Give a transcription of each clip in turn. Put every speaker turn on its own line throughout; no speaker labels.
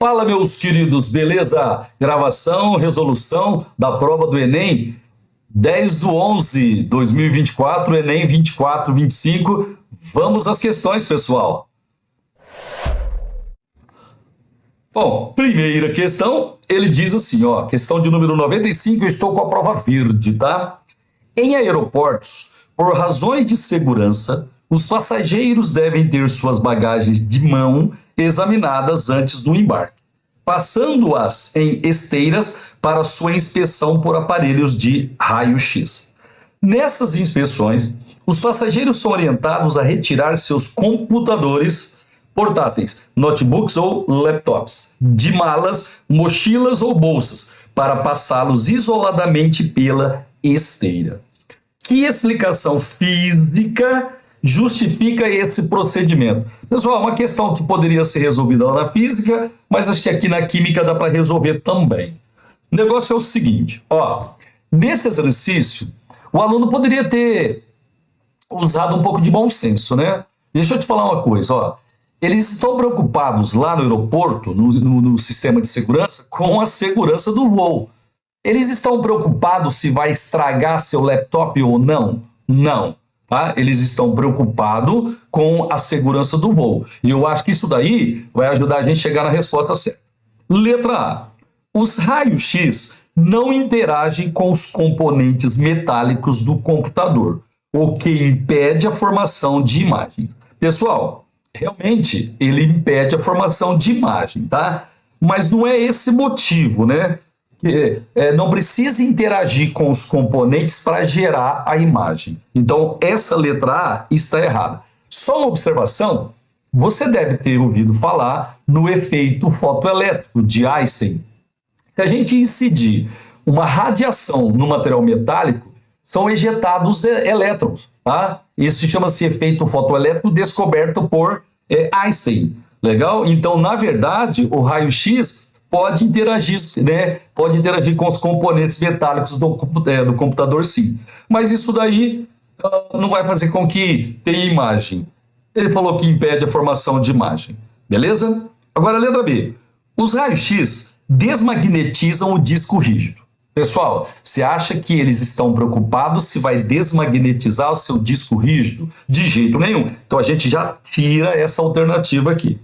Fala, meus queridos, beleza? Gravação, resolução da prova do Enem 10/11/2024, Enem 24/25. Vamos às questões, pessoal. Bom, primeira questão, ele diz assim, ó, questão de número 95, eu estou com a prova verde, tá? Em aeroportos, por razões de segurança, os passageiros devem ter suas bagagens de mão examinadas antes do embarque, passando-as em esteiras para sua inspeção por aparelhos de raio-x. Nessas inspeções, os passageiros são orientados a retirar seus computadores portáteis, notebooks ou laptops, de malas, mochilas ou bolsas, para passá-los isoladamente pela esteira. Que explicação física justifica esse procedimento? Pessoal, uma questão que poderia ser resolvida lá na física, mas acho que aqui na química dá para resolver também. O negócio é o seguinte, ó, nesse exercício, o aluno poderia ter usado um pouco de bom senso, né? Deixa eu te falar uma coisa, ó. Eles estão preocupados lá no aeroporto, no sistema de segurança, com a segurança do voo. Eles estão preocupados se vai estragar seu laptop ou não? Não. Tá? Eles estão preocupados com a segurança do voo. E eu acho que isso daí vai ajudar a gente a chegar na resposta certa. Letra A. Os raios-x não interagem com os componentes metálicos do computador, o que impede a formação de imagens. Pessoal, realmente ele impede a formação de imagem, tá? Mas não é esse motivo, né? Não precisa interagir com os componentes para gerar a imagem. Então, essa letra A está errada. Só uma observação, você deve ter ouvido falar no efeito fotoelétrico de Einstein. Se a gente incidir uma radiação no material metálico, são ejetados elétrons. Tá? Isso chama-se efeito fotoelétrico descoberto por Einstein. Legal? Então, na verdade, o raio-x pode interagir, né? Pode interagir com os componentes metálicos do computador, sim. Mas isso daí não vai fazer com que tenha imagem. Ele falou que impede a formação de imagem. Beleza? Agora, letra B. Os raios-x desmagnetizam o disco rígido. Pessoal, você acha que eles estão preocupados se vai desmagnetizar o seu disco rígido? De jeito nenhum. Então, a gente já tira essa alternativa aqui.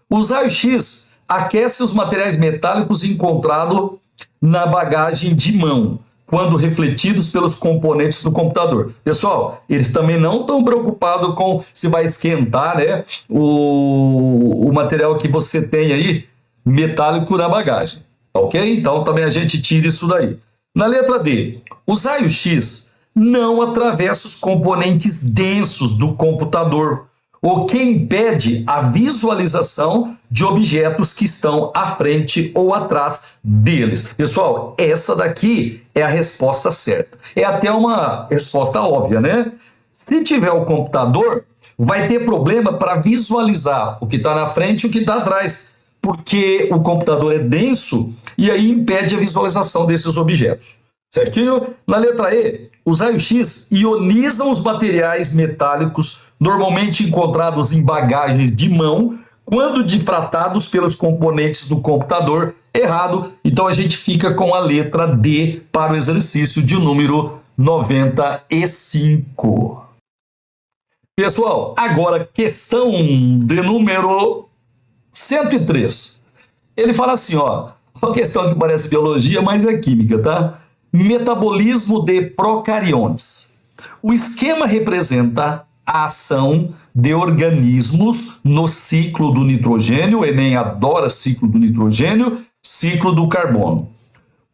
Os raios-x aquece os materiais metálicos encontrados na bagagem de mão, quando refletidos pelos componentes do computador. Pessoal, eles também não estão preocupados com se vai esquentar, né, o material que você tem aí, metálico na bagagem. Ok? Então também a gente tira isso daí. Na letra D, os raios-x não atravessam os componentes densos do computador, o que impede a visualização de objetos que estão à frente ou atrás deles. Pessoal, essa daqui é a resposta certa. É até uma resposta óbvia, né? Se tiver o computador, vai ter problema para visualizar o que está na frente e o que está atrás, porque o computador é denso e aí impede a visualização desses objetos. Certinho? Na letra E, os raios-x ionizam os materiais metálicos normalmente encontrados em bagagens de mão quando difratados pelos componentes do computador. Errado. Então a gente fica com a letra D para o exercício de número 95. Pessoal, agora questão de número 103. Ele fala assim, ó, uma questão que parece biologia, mas é química, tá? Metabolismo de procariontes. O esquema representa a ação de organismos no ciclo do nitrogênio, o Enem adora ciclo do nitrogênio, ciclo do carbono.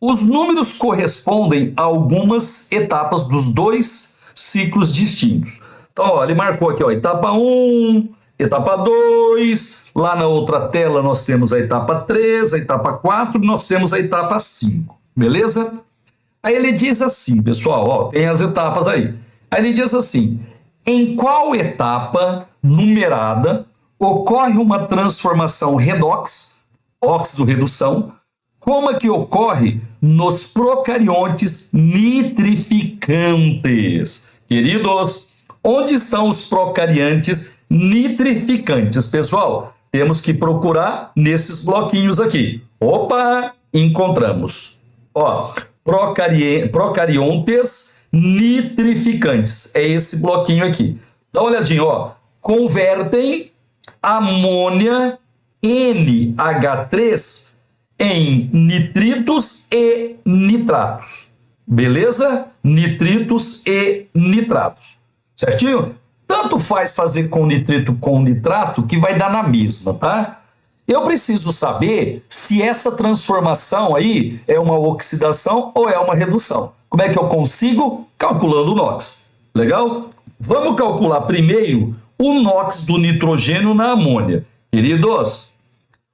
Os números correspondem a algumas etapas dos dois ciclos distintos. Então, ó, ele marcou aqui, ó, etapa 1, etapa 2, lá na outra tela nós temos a etapa 3, a etapa 4, nós temos a etapa 5, beleza? Aí ele diz assim, pessoal, ó, tem as etapas aí. Aí ele diz assim, em qual etapa numerada ocorre uma transformação redox, óxido-redução, como é que ocorre nos procariontes nitrificantes? Queridos, onde estão os procariontes nitrificantes? Pessoal, Temos que procurar nesses bloquinhos aqui. Opa, encontramos. Ó, procariontes nitrificantes. É esse bloquinho aqui. Dá uma olhadinha, ó. Convertem amônia NH3 em nitritos e nitratos. Beleza? Nitritos e nitratos. Certinho? Tanto faz fazer com nitrito com nitrato que vai dar na mesma, tá? Eu preciso saber se essa transformação aí é uma oxidação ou é uma redução. Como é que eu consigo? Calculando o NOx. Legal? Vamos calcular primeiro o NOx do nitrogênio na amônia. Queridos,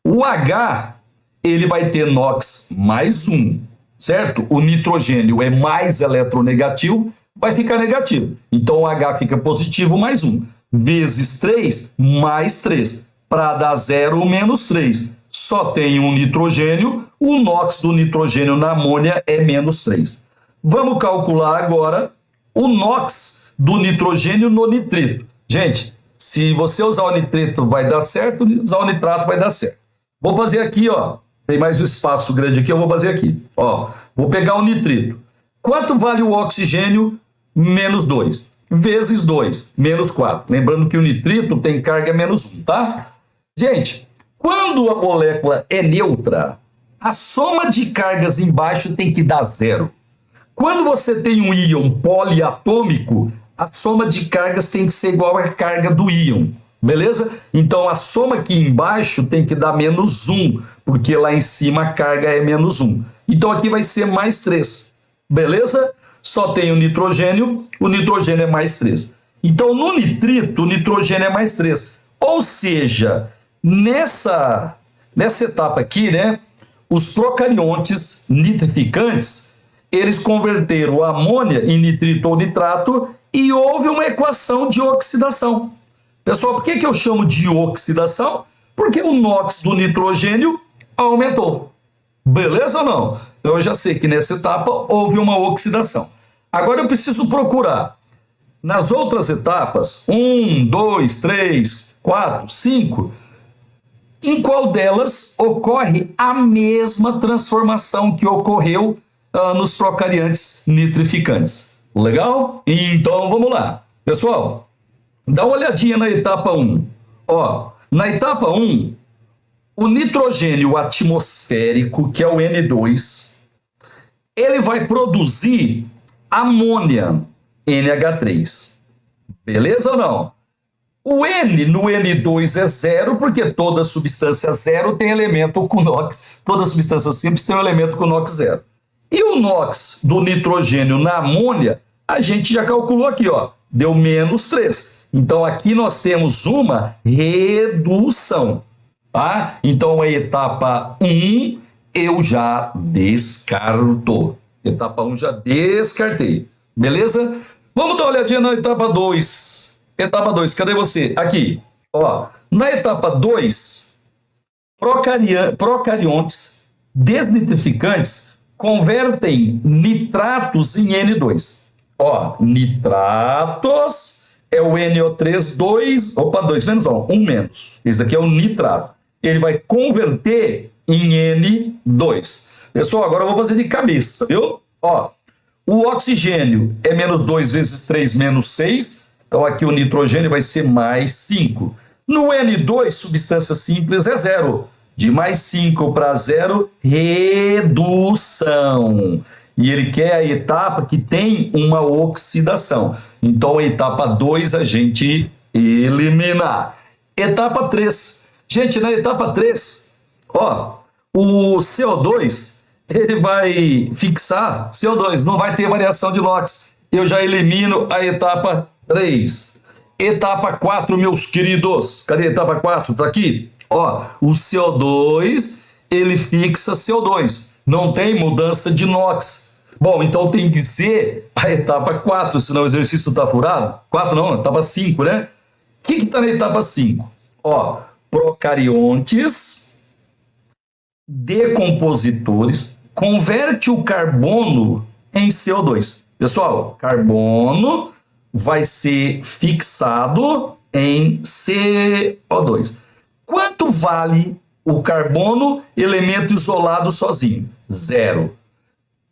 o H, ele vai ter NOx mais 1, certo? O nitrogênio é mais eletronegativo, vai ficar negativo. Então, o H fica positivo mais 1. Vezes 3, mais 3. Para dar 0, menos 3. Só tem um nitrogênio, o NOx do nitrogênio na amônia é menos 3. Vamos calcular agora o NOx do nitrogênio no nitrito. Gente, se você usar o nitrito vai dar certo, usar o nitrato vai dar certo. Vou fazer aqui, ó. Tem mais um espaço grande aqui, eu vou fazer aqui. Ó, vou pegar o nitrito. Quanto vale o oxigênio? Menos 2. Vezes 2, menos 4. Lembrando que o nitrito tem carga menos 1, tá? Gente, quando a molécula é neutra, a soma de cargas embaixo tem que dar 0. Quando você tem um íon poliatômico, a soma de cargas tem que ser igual à carga do íon. Beleza? Então, a soma aqui embaixo tem que dar menos 1, porque lá em cima a carga é menos 1. Então, aqui vai ser mais 3. Beleza? Só tem o nitrogênio é mais 3. Então, no nitrito, o nitrogênio é mais 3. Ou seja, nessa etapa aqui, né, os procariontes nitrificantes, eles converteram a amônia em nitrito ou nitrato e houve uma equação de oxidação. Pessoal, por que eu chamo de oxidação? Porque o NOx do nitrogênio aumentou. Beleza ou não? Então eu já sei que nessa etapa houve uma oxidação. Agora eu preciso procurar nas outras etapas, 1, 2, 3, 4, 5, em qual delas ocorre a mesma transformação que ocorreu nos procariontes nitrificantes. Legal? Então vamos lá. Pessoal, dá uma olhadinha na etapa 1. Ó, na etapa 1, o nitrogênio atmosférico, que é o N2, ele vai produzir amônia, NH3. Beleza ou não? O N no N2 é 0, porque toda substância 0 tem elemento com NOx. Toda substância simples tem um elemento com NOx 0. E o NOx do nitrogênio na amônia, a gente já calculou aqui, ó, deu menos 3. Então, aqui nós temos uma redução. Tá? Então, a etapa 1 eu já descarto. Etapa 1 já descartei. Beleza? Vamos dar uma olhadinha na etapa 2. Etapa 2, cadê você? Aqui. Ó, na etapa 2, procariontes desnitrificantes convertem nitratos em N2. Ó, nitratos é o NO3, 2, opa, 2 menos 1, 1 menos. Esse daqui é o nitrato. Ele vai converter em N2. Pessoal, agora eu vou fazer de cabeça, viu? Ó, o oxigênio é menos 2 vezes 3, menos 6. Então, aqui o nitrogênio vai ser mais 5. No N2, substância simples é 0. De mais 5 para 0, redução. E ele quer a etapa que tem uma oxidação. Então, a etapa 2 a gente elimina. Etapa 3. Gente, na etapa 3, ó, o CO2, ele vai fixar CO2, não vai ter variação de NOx. Eu já elimino a etapa 3. Etapa 4, meus queridos. Cadê a etapa 4? Tá aqui. Ó, o CO2, ele fixa CO2. Não tem mudança de NOx. Bom, então tem que ser a etapa 4, senão o exercício está furado. 4 não, etapa 5, né? O que está na etapa 5? Ó, procariontes decompositores converte o carbono em CO2. Pessoal, carbono vai ser fixado em CO2. Quanto vale o carbono, elemento isolado sozinho? 0.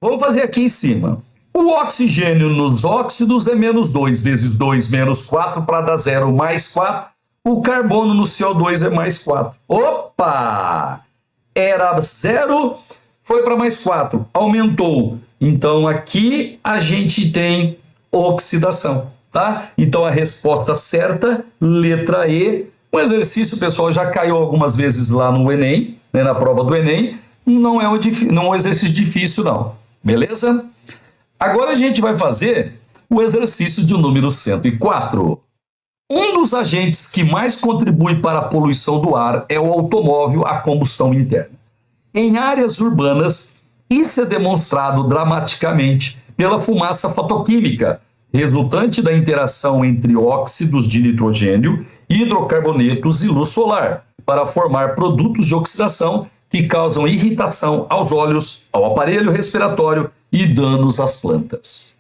Vamos fazer aqui em cima. O oxigênio nos óxidos é menos 2 vezes 2 menos 4 para dar 0 mais 4. O carbono no CO2 é mais 4. Opa! Era 0, foi para mais 4, aumentou. Então aqui a gente tem oxidação, tá? Então a resposta certa, letra E. O exercício, pessoal, já caiu algumas vezes lá no Enem, né, na prova do Enem. Não é um exercício difícil, não. Beleza? Agora a gente vai fazer o exercício de número 104. Um dos agentes que mais contribui para a poluição do ar é o automóvel a combustão interna. Em áreas urbanas, isso é demonstrado dramaticamente pela fumaça fotoquímica, resultante da interação entre óxidos de nitrogênio, hidrocarbonetos e luz solar, para formar produtos de oxidação que causam irritação aos olhos, ao aparelho respiratório e danos às plantas.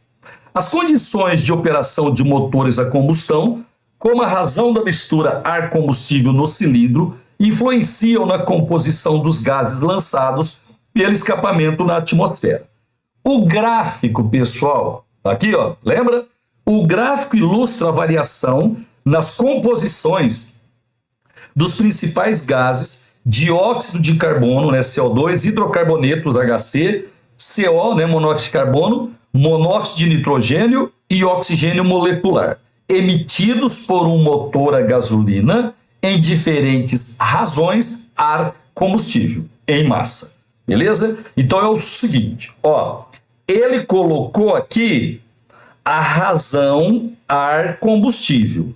As condições de operação de motores a combustão, como a razão da mistura ar-combustível no cilindro, influenciam na composição dos gases lançados pelo escapamento na atmosfera. O gráfico, pessoal, aqui, ó, lembra? O gráfico ilustra a variação nas composições dos principais gases: dióxido de carbono, né, CO2, hidrocarbonetos, HC, CO, né, monóxido de carbono, monóxido de nitrogênio e oxigênio molecular, emitidos por um motor a gasolina em diferentes razões, ar, combustível, em massa. Beleza? Então é o seguinte, ó, ele colocou aqui a razão ar, combustível.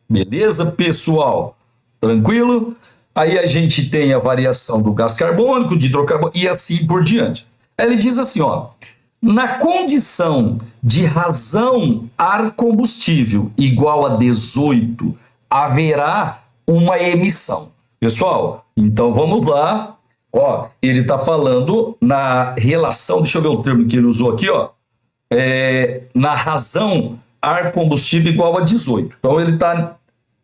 Beleza, pessoal? Tranquilo? Aí a gente tem a variação do gás carbônico, de hidrocarbônico e assim por diante. Aí ele diz assim, ó, na condição de razão ar combustível igual a 18, haverá uma emissão. Pessoal, então vamos lá. Ó, ele está falando na relação, deixa eu ver o termo que ele usou aqui, ó, na razão ar combustível igual a 18. Então ele está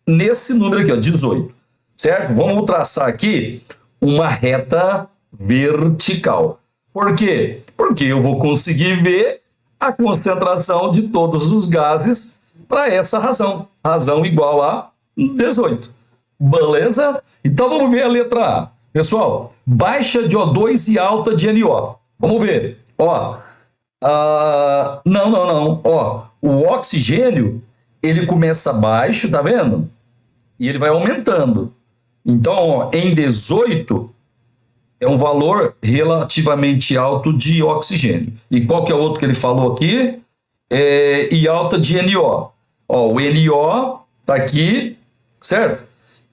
nesse número aqui, ó, 18. Certo? Vamos traçar aqui uma reta vertical. Por quê? Porque eu vou conseguir ver a concentração de todos os gases para essa razão. Razão igual a 18. Beleza? Então vamos ver a letra A. Pessoal, baixa de O2 e alta de NO. Vamos ver. Ó, não. Ó, o oxigênio, ele começa baixo, tá vendo? E ele vai aumentando. Então, ó, em 18 é um valor relativamente alto de oxigênio. E qual que é o outro que ele falou aqui? E alta de NO. Ó, o NO tá aqui, certo?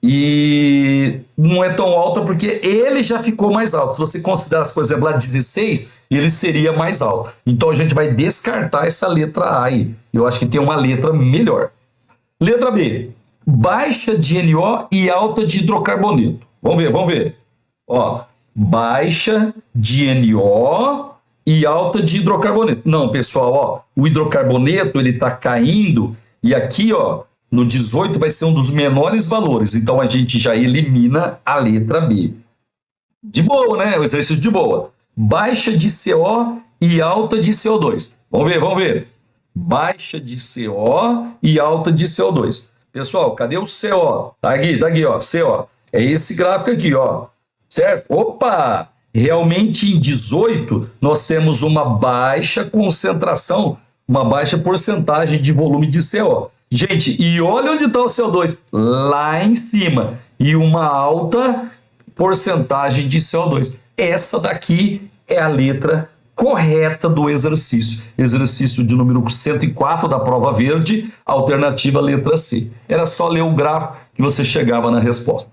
E não é tão alta porque ele já ficou mais alto. Se você considerar, por exemplo, lá 16, ele seria mais alto. Então a gente vai descartar essa letra A aí. Eu acho que tem uma letra melhor. Letra B. Baixa de NO e alta de hidrocarboneto. Vamos ver. Ó, baixa de NO e alta de hidrocarboneto. Não, pessoal, ó, o hidrocarboneto ele está caindo e aqui, ó, no 18 vai ser um dos menores valores. Então a gente já elimina a letra B. De boa, né? O exercício de boa. Baixa de CO e alta de CO2. Vamos ver. Baixa de CO e alta de CO2. Pessoal, cadê o CO? Tá aqui, ó, CO. É esse gráfico aqui, ó. Certo? Opa! Realmente em 18 nós temos uma baixa concentração, uma baixa porcentagem de volume de CO. Gente, e olha onde está o CO2, lá em cima, e uma alta porcentagem de CO2. Essa daqui é a letra correta do exercício. Exercício de número 104 da prova verde, alternativa letra C. Era só ler o gráfico que você chegava na resposta.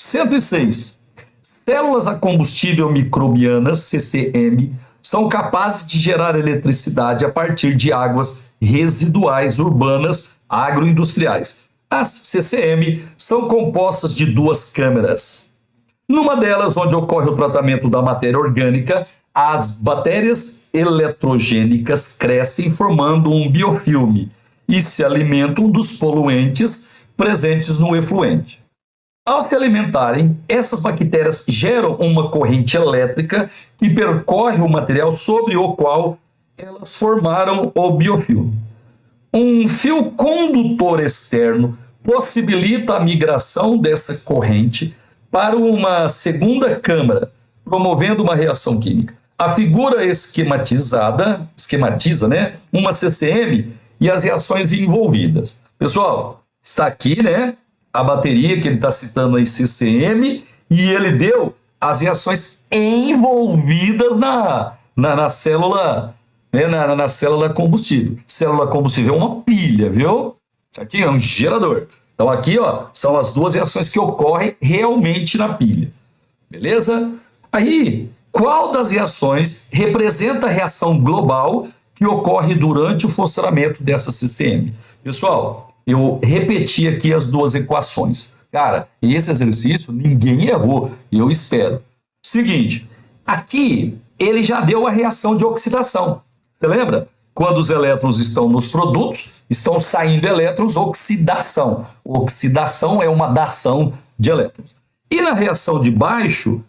106. Células a combustível microbianas, CCM, são capazes de gerar eletricidade a partir de águas residuais urbanas agroindustriais. As CCM são compostas de duas câmeras. Numa delas, onde ocorre o tratamento da matéria orgânica, as bactérias eletrogênicas crescem formando um biofilme e se alimentam dos poluentes presentes no efluente. Ao se alimentarem, essas bactérias geram uma corrente elétrica que percorre o material sobre o qual elas formaram o biofilme. Um fio condutor externo possibilita a migração dessa corrente para uma segunda câmara, promovendo uma reação química. A figura esquematiza, né, uma CCM e as reações envolvidas. Pessoal, está aqui, né, a bateria que ele está citando aí, CCM, e ele deu as reações envolvidas na célula, né, na célula combustível. Célula combustível é uma pilha, viu? Isso aqui é um gerador. Então aqui, ó, são as duas reações que ocorrem realmente na pilha. Beleza? Aí, qual das reações representa a reação global que ocorre durante o funcionamento dessa CCM? Pessoal, eu repeti aqui as duas equações. Cara, esse exercício ninguém errou, eu espero. Seguinte, aqui ele já deu a reação de oxidação. Você lembra? Quando os elétrons estão nos produtos, estão saindo elétrons, oxidação. Oxidação é uma dação de elétrons. E na reação de baixo,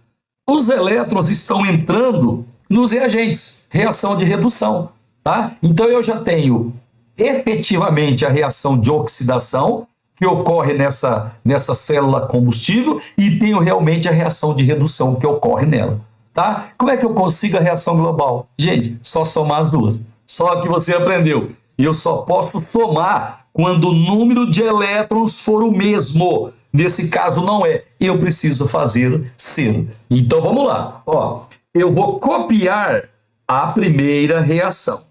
os elétrons estão entrando nos reagentes, reação de redução. Tá? Então eu já tenho efetivamente a reação de oxidação, que ocorre nessa célula combustível, e tenho realmente a reação de redução que ocorre nela. Tá? Como é que eu consigo a reação global? Gente, só somar as duas. Só que você aprendeu. Eu só posso somar quando o número de elétrons for o mesmo. Nesse caso não é. Eu preciso fazer seno. Então vamos lá. Ó, eu vou copiar a primeira reação.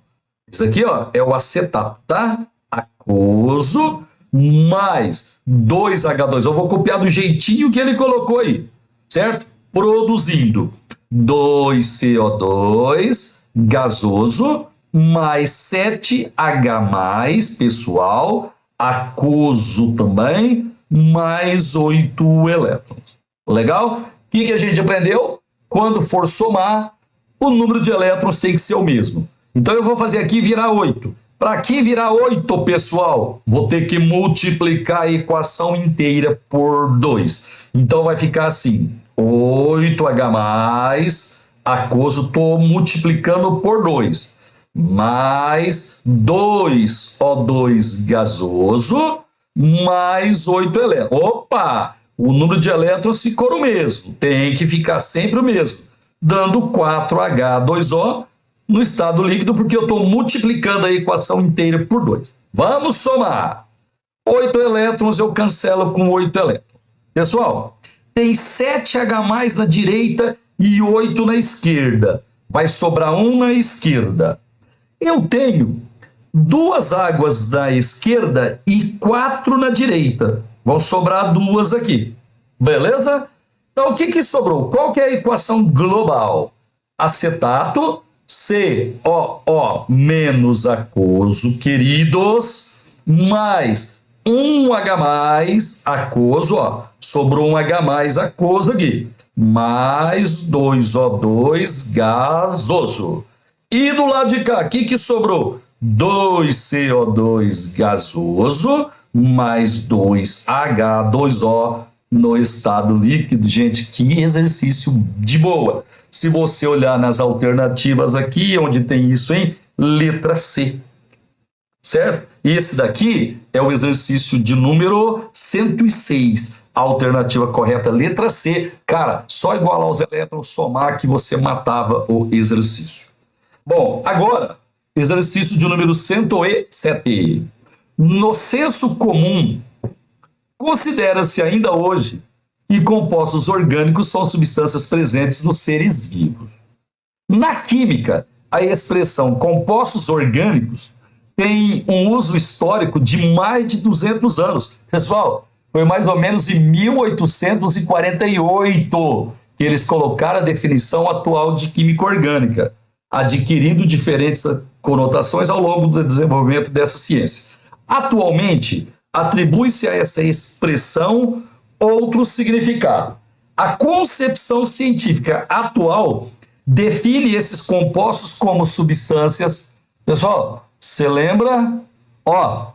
Isso aqui, ó, é o acetato, tá? Aquoso mais 2H2. Eu vou copiar do jeitinho que ele colocou aí, certo? Produzindo 2CO2 gasoso mais 7H+, pessoal, aquoso também, mais 8 elétrons. Legal? O que a gente aprendeu? Quando for somar, o número de elétrons tem que ser o mesmo. Então eu vou fazer aqui virar 8. Para aqui virar 8, pessoal, vou ter que multiplicar a equação inteira por 2. Então vai ficar assim, 8H+, aquoso, estou multiplicando por 2. Mais 2O2 gasoso, mais 8 elétrons. Opa! O número de elétrons ficou o mesmo. Tem que ficar sempre o mesmo. Dando 4H2O no estado líquido, porque eu estou multiplicando a equação inteira por 2. Vamos somar. 8 elétrons eu cancelo com 8 elétrons. Pessoal, tem 7H+ na direita e 8 na esquerda. Vai sobrar 1 na esquerda. Eu tenho 2 águas na esquerda e 4 na direita. Vão sobrar 2 aqui. Beleza? Então, o que sobrou? Qual que é a equação global? Acetato, COO menos aquoso, queridos, mais 1H+, aquoso, ó, sobrou 1H+ aquoso aqui, mais 2O2 gasoso. E do lado de cá, o que sobrou? 2CO2 gasoso mais 2H2O no estado líquido. Gente, que exercício de boa. Se você olhar nas alternativas aqui, onde tem isso, hein? Letra C. Certo? Esse daqui é o exercício de número 106. A alternativa correta, letra C. Cara, só igualar os elétrons, somar que você matava o exercício. Bom, agora, exercício de número 107. No senso comum, considera-se ainda hoje que compostos orgânicos são substâncias presentes nos seres vivos. Na química, a expressão compostos orgânicos tem um uso histórico de mais de 200 anos. Pessoal, foi mais ou menos em 1848 que eles colocaram a definição atual de química orgânica, adquirindo diferentes conotações ao longo do desenvolvimento dessa ciência. Atualmente, atribui-se a essa expressão outro significado. A concepção científica atual define esses compostos como substâncias. Pessoal, você lembra? Ó,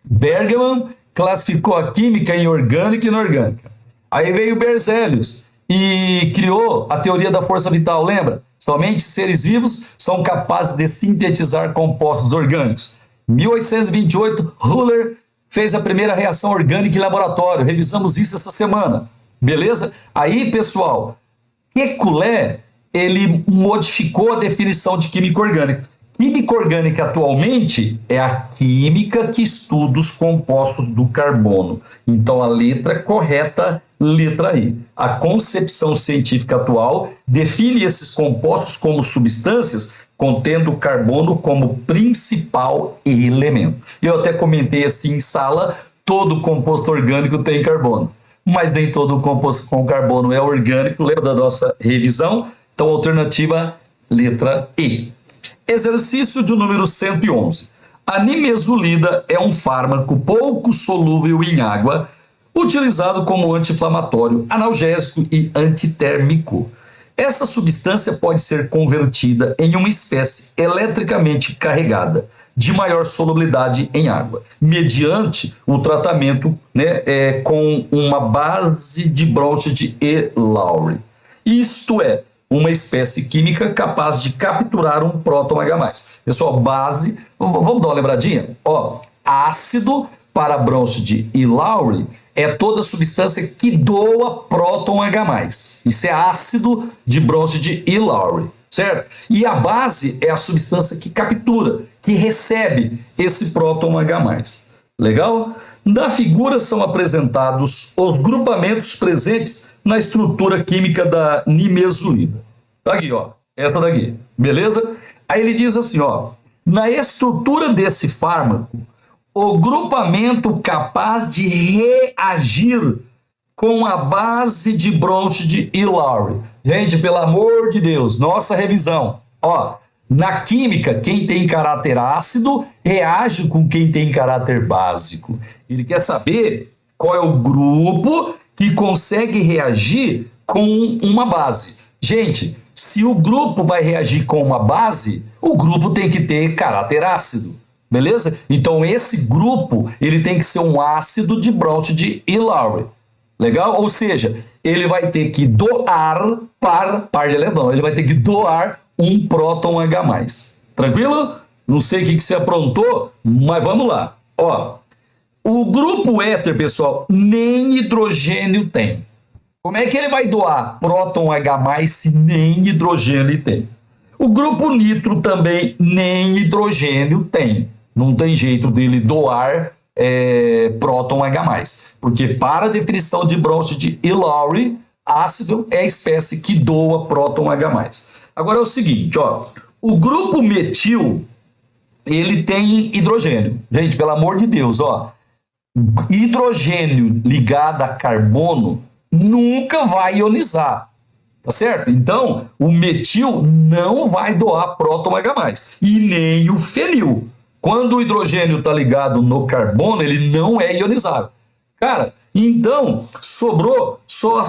Bergman classificou a química em orgânica e inorgânica. Aí veio Berzelius e criou a teoria da força vital, lembra? Somente seres vivos são capazes de sintetizar compostos orgânicos. Em 1828, Euler fez a primeira reação orgânica em laboratório. Revisamos isso essa semana. Beleza? Aí, pessoal, Kekulé, ele modificou a definição de química orgânica. Química orgânica atualmente é a química que estuda os compostos do carbono. Então a letra correta, letra I. A concepção científica atual define esses compostos como substâncias contendo carbono como principal elemento. Eu até comentei assim em sala, todo composto orgânico tem carbono, mas nem todo composto com carbono é orgânico. Lembra da nossa revisão? Então alternativa, letra E. Exercício de número 111. A nimesulida é um fármaco pouco solúvel em água, utilizado como anti-inflamatório, analgésico e antitérmico. Essa substância pode ser convertida em uma espécie eletricamente carregada de maior solubilidade em água, mediante o tratamento com uma base de bronze de E-Lowry. Isto é, uma espécie química capaz de capturar um próton H+. Pessoal, base, vamos dar uma lembradinha? Ó, ácido para bronze de E-Lowry é toda substância que doa próton H+. Isso é ácido de bronze de E-Lowry, certo? E a base é a substância que captura, que recebe esse próton H+. Legal? Na figura são apresentados os grupamentos presentes na estrutura química da nimesulida. Tá aqui, ó, essa daqui, beleza? Aí ele diz assim, ó, na estrutura desse fármaco, o grupamento capaz de reagir com a base de bronze de E-Lowry. Gente, pelo amor de Deus, nossa revisão, ó, na química, quem tem caráter ácido reage com quem tem caráter básico. Ele quer saber qual é o grupo que consegue reagir com uma base. Gente, se o grupo vai reagir com uma base, o grupo tem que ter caráter ácido, beleza? Então esse grupo, ele tem que ser um ácido de bronze de E-Lowry. Legal? Ou seja, ele vai ter que doar par de elétron, ele vai ter que doar um próton H+. Tranquilo? Não sei o que você aprontou, mas vamos lá. Ó, o grupo éter, pessoal, nem hidrogênio tem. Como é que ele vai doar próton H+, se nem hidrogênio ele tem? O grupo nitro também nem hidrogênio tem. Não tem jeito dele doar próton H+. Porque para a definição de bronze de E-Lowry, ácido é a espécie que doa próton H+. Agora é o seguinte, ó, o grupo metil, ele tem hidrogênio. Gente, pelo amor de Deus, ó, hidrogênio ligado a carbono nunca vai ionizar, tá certo? Então, o metil não vai doar próton H+, e nem o fenil. Quando o hidrogênio está ligado no carbono, ele não é ionizado. Cara, então, sobrou só a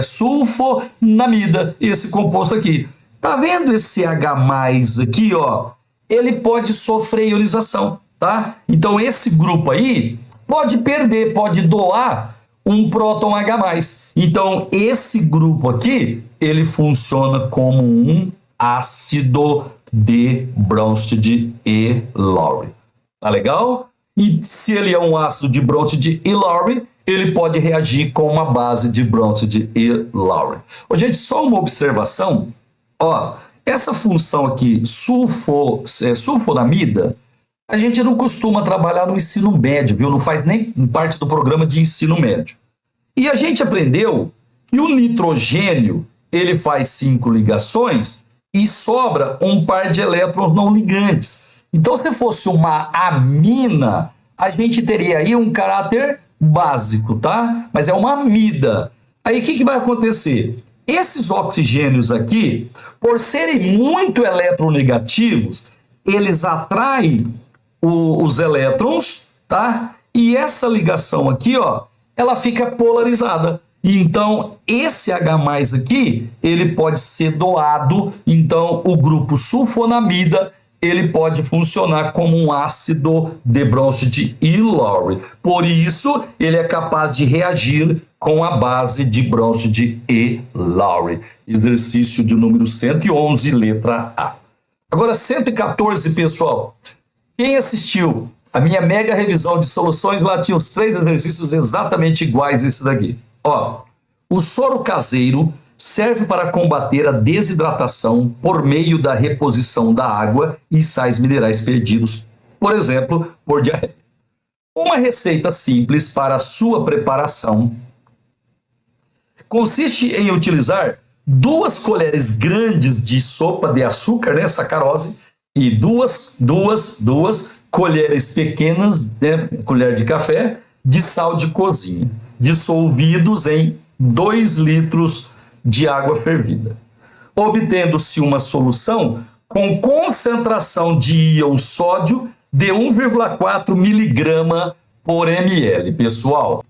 sulfonamida, esse composto aqui. Tá vendo esse H+ aqui, ó? Ele pode sofrer ionização, tá? Então esse grupo aí pode perder, pode doar um próton H+. Então esse grupo aqui, ele funciona como um ácido de bronze de E-Lowry. Tá legal? E se ele é um ácido de bronze de E-Lowry, ele pode reagir com uma base de bronze de E-Lowry. Gente, só uma observação. Ó, essa função aqui, sulfonamida, a gente não costuma trabalhar no ensino médio, viu? Não faz nem parte do programa de ensino médio. E a gente aprendeu que o nitrogênio, ele faz 5 ligações e sobra um par de elétrons não ligantes. Então, se fosse uma amina, a gente teria aí um caráter básico, tá? Mas é uma amida. Aí, o que vai acontecer? Esses oxigênios aqui, por serem muito eletronegativos, eles atraem os elétrons, tá? E essa ligação aqui, ó, ela fica polarizada. Então, esse H+ aqui, ele pode ser doado. Então, o grupo sulfonamida, ele pode funcionar como um ácido de Bronsted E. Lowry. Por isso, ele é capaz de reagir com a base de Bronsted E. Lowry. Exercício de número 111, letra A. Agora, 114, pessoal. Quem assistiu a minha mega revisão de soluções, lá tinha os 3 exercícios exatamente iguais a esse daqui. Ó, o soro caseiro serve para combater a desidratação por meio da reposição da água e sais minerais perdidos, por exemplo, por diarreia. Uma receita simples para a sua preparação consiste em utilizar 2 colheres grandes de sopa de açúcar, né, sacarose, e duas colheres pequenas, né, colher de café, de sal de cozinha, dissolvidos em 2 litros de água fervida, obtendo-se uma solução com concentração de íon sódio de 1,4 miligrama por ml, pessoal.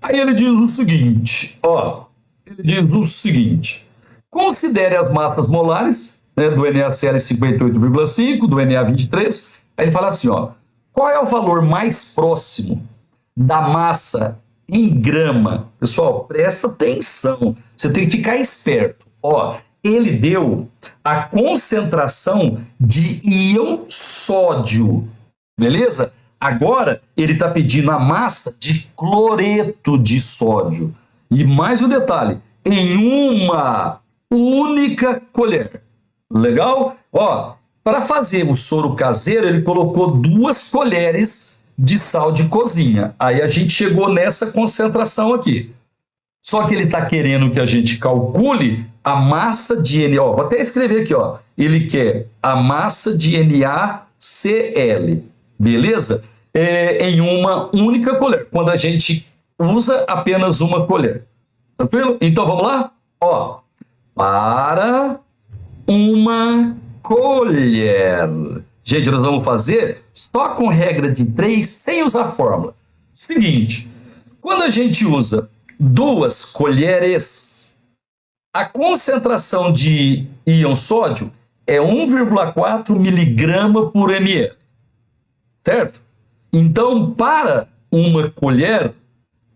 Aí ele diz o seguinte, ó, considere as massas molares, né, do NaCl 58,5, do Na23, aí ele fala assim, ó, qual é o valor mais próximo da massa em grama? Pessoal, presta atenção, você tem que ficar esperto. Ó, ele deu a concentração de íon sódio, beleza? Agora, ele está pedindo a massa de cloreto de sódio. E mais um detalhe, em uma única colher. Legal? Ó, para fazer o soro caseiro, ele colocou 2 colheres de sal de cozinha. Aí a gente chegou nessa concentração aqui. Só que ele está querendo que a gente calcule a massa de NaCl. Vou até escrever aqui, ó. Ele quer a massa de NaCl, beleza? Em uma única colher, quando a gente usa apenas uma colher. Tranquilo? Então vamos lá? Ó, para uma colher. Gente, nós vamos fazer só com regra de 3, sem usar fórmula. Seguinte, quando a gente usa 2 colheres, a concentração de íon sódio é 1,4 miligrama por ml. Certo? Então, para uma colher,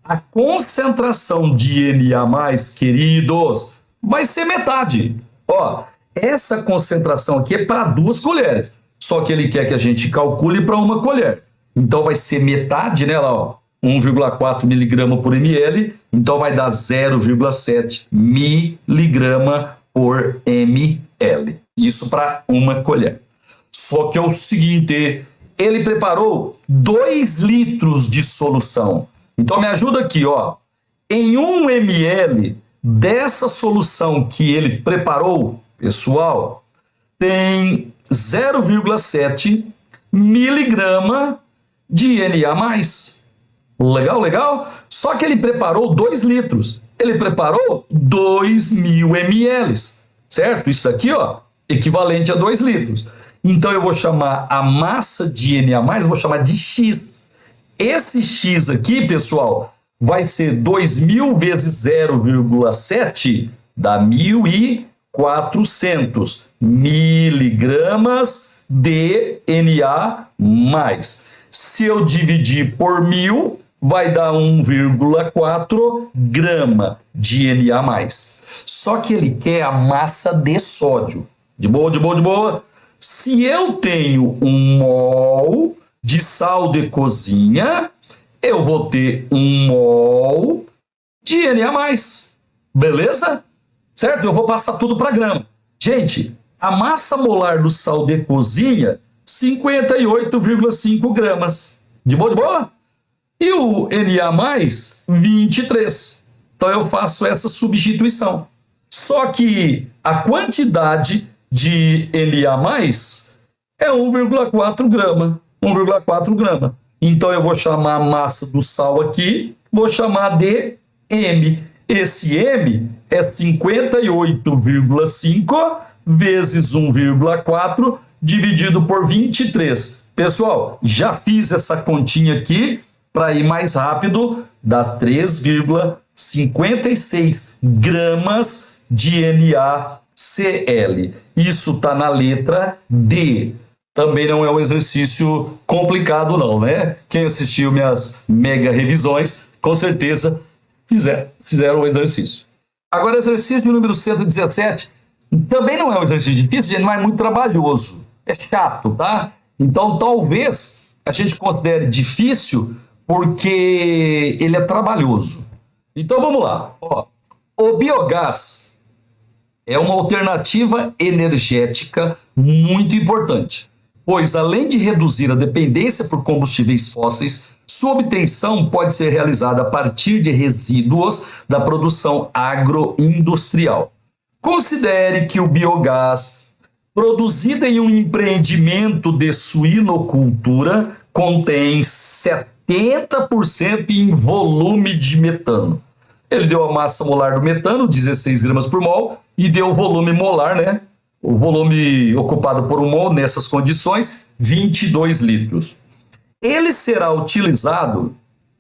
a concentração de Na+, queridos, vai ser metade. Ó, essa concentração aqui é para 2 colheres. Só que ele quer que a gente calcule para uma colher. Então vai ser metade, né? Lá, ó, 1,4 miligrama por ml. Então vai dar 0,7 miligrama por ml. Isso para uma colher. Só que é o seguinte, ele preparou 2 litros de solução. Então me ajuda aqui, ó. Em 1 ml dessa solução que ele preparou, pessoal, tem 0,7 miligrama de Na+. Legal, legal? Só que ele preparou 2 litros. Ele preparou 2.000 ml, certo? Isso aqui, ó, equivalente a 2 litros. Então eu vou chamar a massa de Na+, vou chamar de X. Esse X aqui, pessoal, vai ser 2.000 vezes 0,7, dá 1.400 miligramas de Na+. Se eu dividir por 1.000, vai dar 1,4 grama de Na+. Só que ele quer a massa de sódio. De boa, de boa, de boa. Se eu tenho 1 mol de sal de cozinha, eu vou ter 1 mol de Na+. Beleza? Certo? Eu vou passar tudo para grama. Gente, a massa molar do sal de cozinha, 58,5 gramas. De boa, de boa? E o Na+, 23. Então eu faço essa substituição. Só que a quantidade de Na+ é 1,4 grama. 1,4 grama. Então eu vou chamar a massa do sal aqui, vou chamar de M. Esse M é 58,5 vezes 1,4 dividido por 23. Pessoal, já fiz essa continha aqui para ir mais rápido, dá 3,56 gramas de Cl. Isso está na letra D. Também não é um exercício complicado não, né? Quem assistiu minhas mega revisões, com certeza fizeram o exercício. Agora, exercício número 117, também não é um exercício difícil, gente, mas é muito trabalhoso. É chato, tá? Então, talvez a gente considere difícil porque ele é trabalhoso. Então, vamos lá. Ó, o biogás é uma alternativa energética muito importante, pois além de reduzir a dependência por combustíveis fósseis, sua obtenção pode ser realizada a partir de resíduos da produção agroindustrial. Considere que o biogás, produzido em um empreendimento de suinocultura, contém 70% em volume de metano. Ele deu a massa molar do metano, 16 gramas por mol, e deu o volume molar, né? O volume ocupado por um mol nessas condições, 22 litros. Ele será utilizado,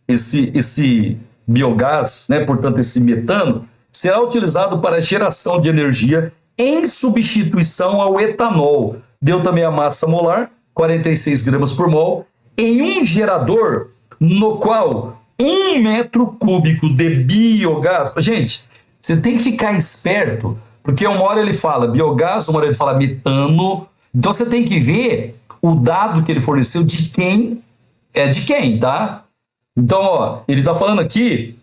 esse biogás, né? Portanto, esse metano, será utilizado para geração de energia em substituição ao etanol. Deu também a massa molar, 46 gramas por mol, em um gerador no qual 1 metro cúbico de biogás... Gente, você tem que ficar esperto, porque uma hora ele fala biogás, uma hora ele fala metano. Então você tem que ver o dado que ele forneceu de quem é de quem, tá? Então, ó, ele está falando aqui,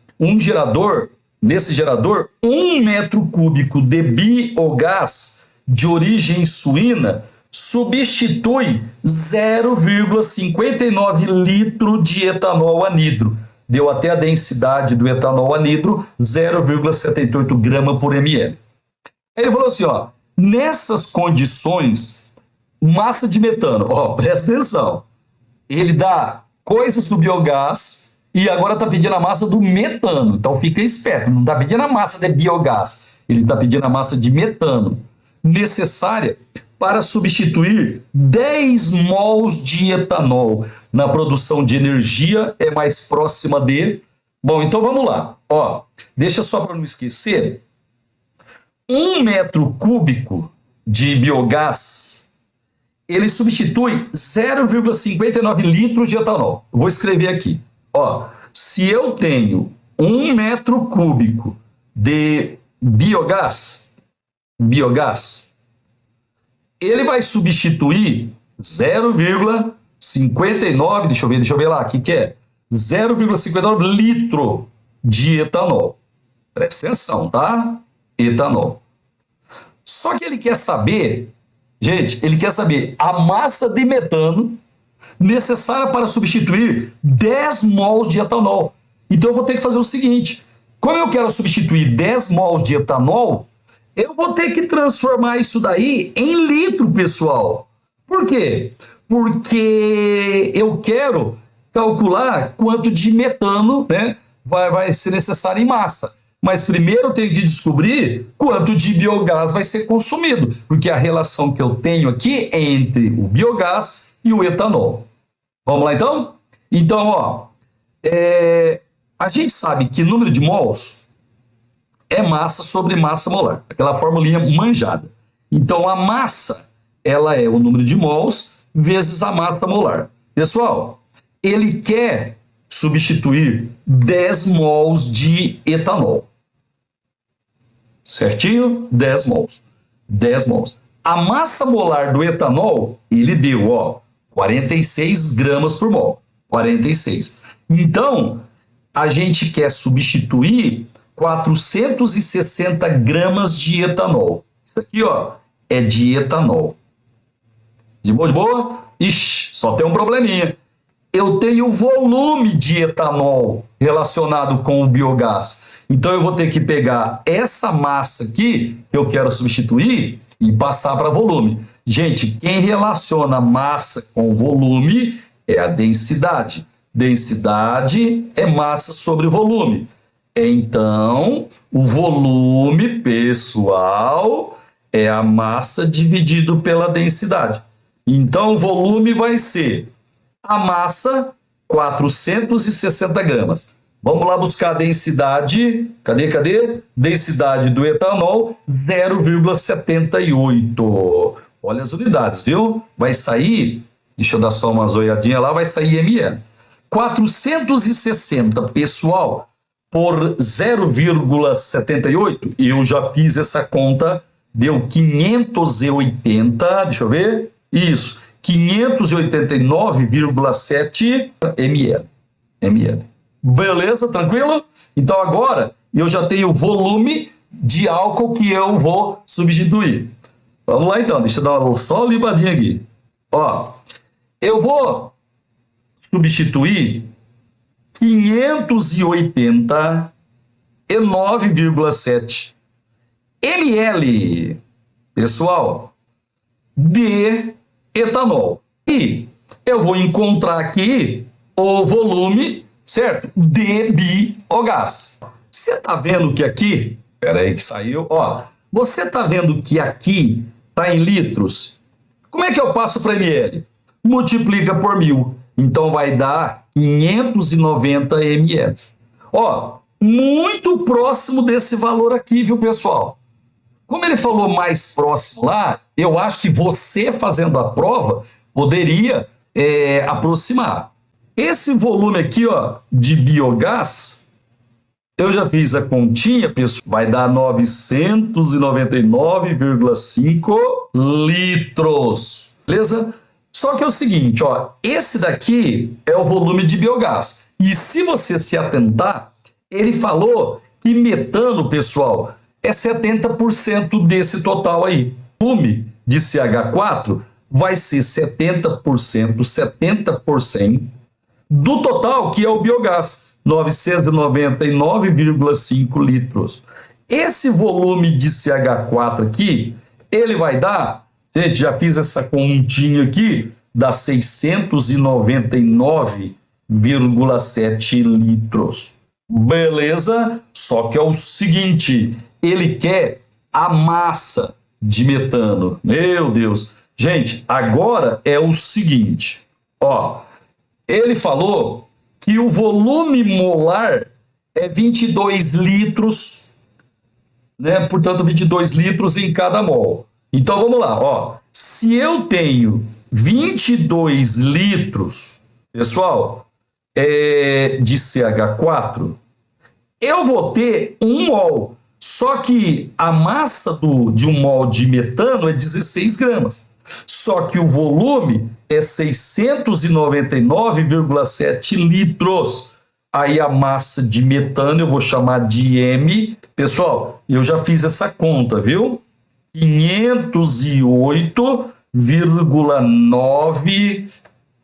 nesse gerador, 1 metro cúbico de biogás de origem suína substitui 0,59 litro de etanol anidro. Deu até a densidade do etanol anidro, 0,78 grama por ml. Ele falou assim, ó, nessas condições, massa de metano, ó, presta atenção, ele dá coisas do biogás e agora está pedindo a massa do metano. Então fica esperto, não está pedindo a massa de biogás, ele está pedindo a massa de metano, necessária para substituir 10 mols de etanol na produção de energia, é mais próxima de... Bom, então vamos lá. Ó, deixa só para não esquecer. 1 metro cúbico de biogás, ele substitui 0,59 litros de etanol. Vou escrever aqui. Ó, se eu tenho 1 metro cúbico de biogás, ele vai substituir 0,59, deixa eu ver lá, o que é? 0,59 litro de etanol. Presta atenção, tá? Etanol. Só que ele quer saber, gente, ele quer saber a massa de metano necessária para substituir 10 mols de etanol. Então eu vou ter que fazer o seguinte, como eu quero substituir 10 mols de etanol, eu vou ter que transformar isso daí em litro, pessoal. Por quê? Porque eu quero calcular quanto de metano, né, vai ser necessário em massa. Mas primeiro eu tenho que descobrir quanto de biogás vai ser consumido, porque a relação que eu tenho aqui é entre o biogás e o etanol. Vamos lá então? Então, ó, a gente sabe que número de mols é massa sobre massa molar, aquela formulinha manjada. Então, a massa, ela é o número de mols vezes a massa molar. Pessoal, ele quer substituir 10 mols de etanol. Certinho? 10 mols. 10 mols. A massa molar do etanol, ele deu, ó, 46 gramas por mol. 46. Então, a gente quer substituir 460 gramas de etanol. Isso aqui, ó, é de etanol. De boa, de boa? Ixi, só tem um probleminha. Eu tenho volume de etanol relacionado com o biogás. Então, eu vou ter que pegar essa massa aqui, que eu quero substituir, e passar para volume. Gente, quem relaciona massa com volume é a densidade. Densidade é massa sobre volume. Então, o volume, pessoal, é a massa dividido pela densidade. Então, o volume vai ser a massa, 460 gramas, Vamos lá buscar a densidade. Cadê? Densidade do etanol, 0,78. Olha as unidades, viu? Vai sair, deixa eu dar só uma zoiadinha lá, vai sair ml. 460, pessoal, por 0,78, eu já fiz essa conta, deu 580, deixa eu ver, isso, 589,7 ml. Beleza, tranquilo? Então agora eu já tenho o volume de álcool que eu vou substituir. Vamos lá então, deixa eu dar só uma limpadinha aqui. Ó, eu vou substituir 589,7 ml, pessoal, de etanol. E eu vou encontrar aqui o volume, certo? De biogás. Você tá vendo que aqui, peraí que saiu, ó, você tá vendo que aqui tá em litros? Como é que eu passo para ml? Multiplica por 1000, então vai dar 590 ml. Ó, muito próximo desse valor aqui, viu, pessoal? Como ele falou mais próximo lá, eu acho que você fazendo a prova poderia aproximar. Esse volume aqui, ó, de biogás, eu já fiz a continha, pessoal, vai dar 999,5 litros, beleza? Só que é o seguinte, ó, esse daqui é o volume de biogás. E se você se atentar, ele falou que metano, pessoal, é 70% desse total aí. O volume de CH4 vai ser 70% do total, que é o biogás, 999,5 litros. Esse volume de CH4 aqui, ele vai dar, gente, já fiz essa continha aqui, dá 699,7 litros. Beleza? Só que é o seguinte, ele quer a massa de metano. Meu Deus. Gente, agora é o seguinte, ó, ele falou que o volume molar é 22 litros, né? Portanto, 22 litros em cada mol. Então, vamos lá, ó. Se eu tenho 22 litros, pessoal, de CH4, eu vou ter 1 mol. Só que a massa de 1 mol de metano é 16 gramas. Só que o volume é 699,7 litros. Aí a massa de metano eu vou chamar de M. Pessoal, eu já fiz essa conta, viu? 508,9.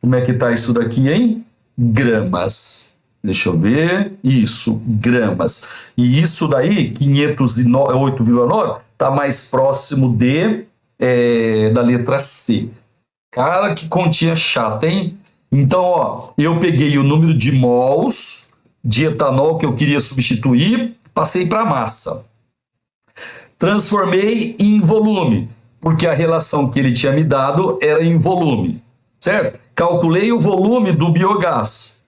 Como é que tá isso daqui, hein? Gramas. Deixa eu ver. Isso, gramas. E isso daí, 508,9, tá mais próximo da letra C. Cara, que continha chata, hein? Então, ó, eu peguei o número de mols de etanol que eu queria substituir, passei para massa. Transformei em volume, porque a relação que ele tinha me dado era em volume, certo? Calculei o volume do biogás.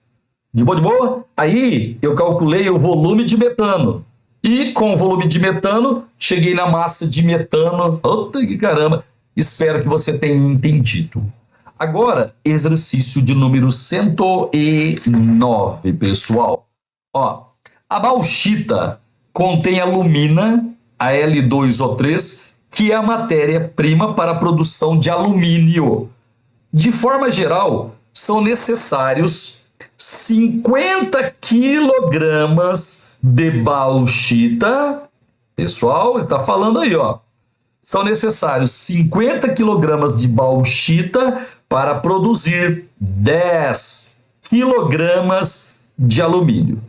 De boa, de boa? Aí eu calculei o volume de metano. E com o volume de metano, cheguei na massa de metano. Puta que caramba! Espero que você tenha entendido. Agora, exercício de número 109, pessoal. Ó, a bauxita contém alumina, Al2O3, que é a matéria-prima para a produção de alumínio. De forma geral, são necessários 50 quilogramas de bauxita. Pessoal, ele está falando aí, ó. São necessários 50 quilogramas de bauxita para produzir 10 quilogramas de alumínio.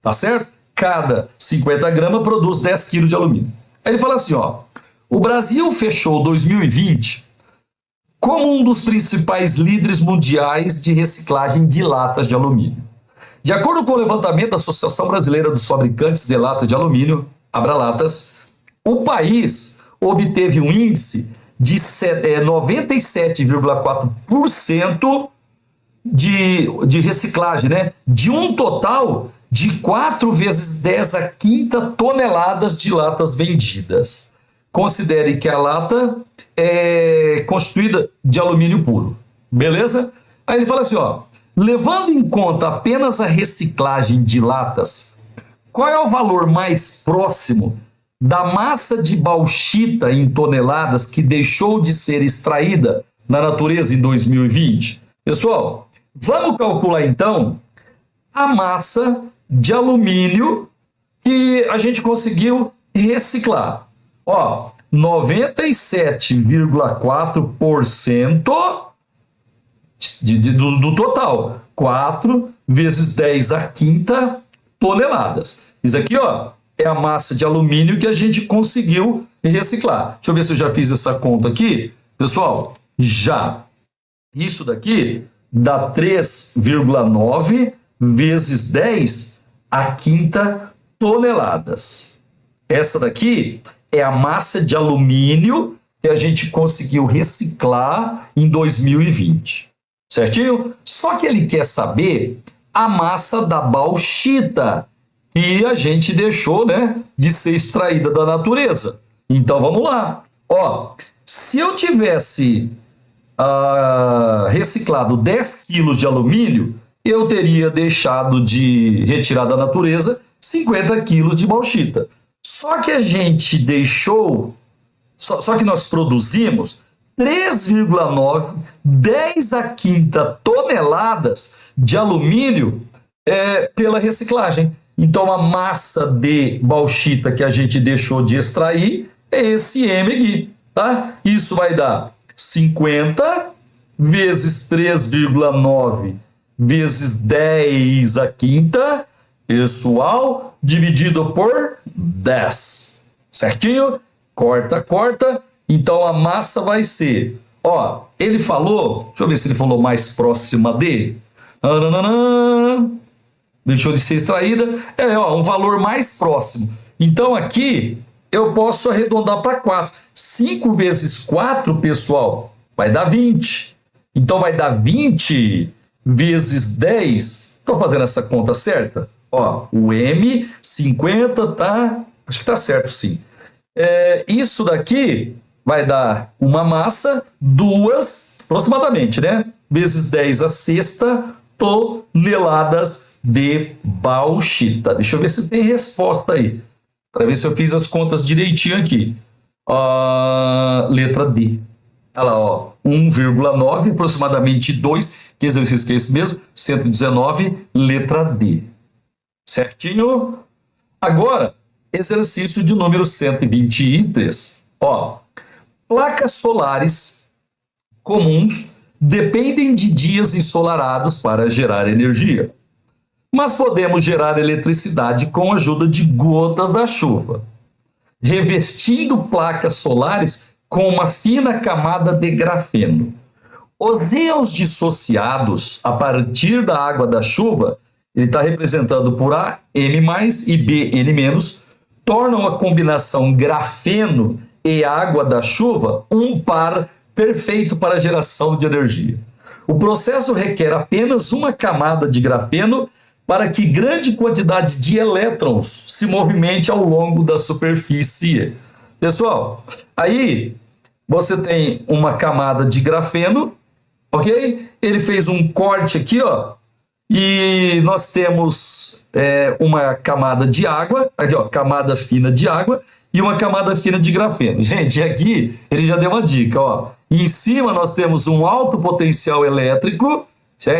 Tá certo? Cada 50 gramas produz 10 quilos de alumínio. Aí ele fala assim, ó. O Brasil fechou 2020 como um dos principais líderes mundiais de reciclagem de latas de alumínio. De acordo com o levantamento da Associação Brasileira dos Fabricantes de Latas de Alumínio, Abralatas, o país obteve um índice de 97,4% de reciclagem, né? De um total de 4 vezes 10 a quinta toneladas de latas vendidas. Considere que a lata é constituída de alumínio puro. Beleza? Aí ele fala assim, ó, levando em conta apenas a reciclagem de latas, qual é o valor mais próximo da massa de bauxita em toneladas que deixou de ser extraída na natureza em 2020? Pessoal, vamos calcular então a massa de alumínio que a gente conseguiu reciclar. Ó, 97,4% do total. 4 vezes 10 a quinta toneladas. Isso aqui, ó, é a massa de alumínio que a gente conseguiu reciclar. Deixa eu ver se eu já fiz essa conta aqui. Pessoal, já. Isso daqui dá 3,9 vezes 10 a quinta toneladas. Essa daqui é a massa de alumínio que a gente conseguiu reciclar em 2020. Certinho? Só que ele quer saber a massa da bauxita que a gente deixou, né, de ser extraída da natureza. Então vamos lá. Ó, se eu tivesse reciclado 10 quilos de alumínio, eu teria deixado de retirar da natureza 50 quilos de bauxita. Só que a gente deixou, só que nós produzimos 3,9, 10 a quinta toneladas de alumínio pela reciclagem. Então a massa de bauxita que a gente deixou de extrair é esse M aqui, tá? Isso vai dar 50 vezes 3,9 vezes 10 a quinta, pessoal, dividido por 10. Certinho? Corta, corta. Então a massa vai ser, ó, ele falou, deixa eu ver se ele falou mais próxima de, deixou de ser extraída, ó, um valor mais próximo. Então aqui eu posso arredondar para 4. 5 vezes 4, pessoal, vai dar 20. Então vai dar 20 vezes 10. Estou fazendo essa conta certa? Ó, o M, 50, tá? Acho que tá certo, sim. Isso daqui vai dar uma massa, 2, aproximadamente, né? Vezes 10 a sexta toneladas de bauxita. Deixa eu ver se tem resposta aí. Para ver se eu fiz as contas direitinho aqui. Letra D. Olha lá, ó. 1,9, aproximadamente 2. Que exercício que é esse mesmo? 119, letra D. Certinho? Agora, exercício de número 123. Ó, placas solares comuns dependem de dias ensolarados para gerar energia. Mas podemos gerar eletricidade com a ajuda de gotas da chuva, revestindo placas solares com uma fina camada de grafeno. Os íons dissociados a partir da água da chuva, ele está representado por A, M+, e B, N-, tornam a combinação grafeno e água da chuva um par perfeito para a geração de energia. O processo requer apenas uma camada de grafeno para que grande quantidade de elétrons se movimente ao longo da superfície. Pessoal, aí você tem uma camada de grafeno, ok? Ele fez um corte aqui, ó, e nós temos uma camada de água, aqui, ó, camada fina de água e uma camada fina de grafeno. Gente, aqui ele já deu uma dica, ó. Em cima nós temos um alto potencial elétrico,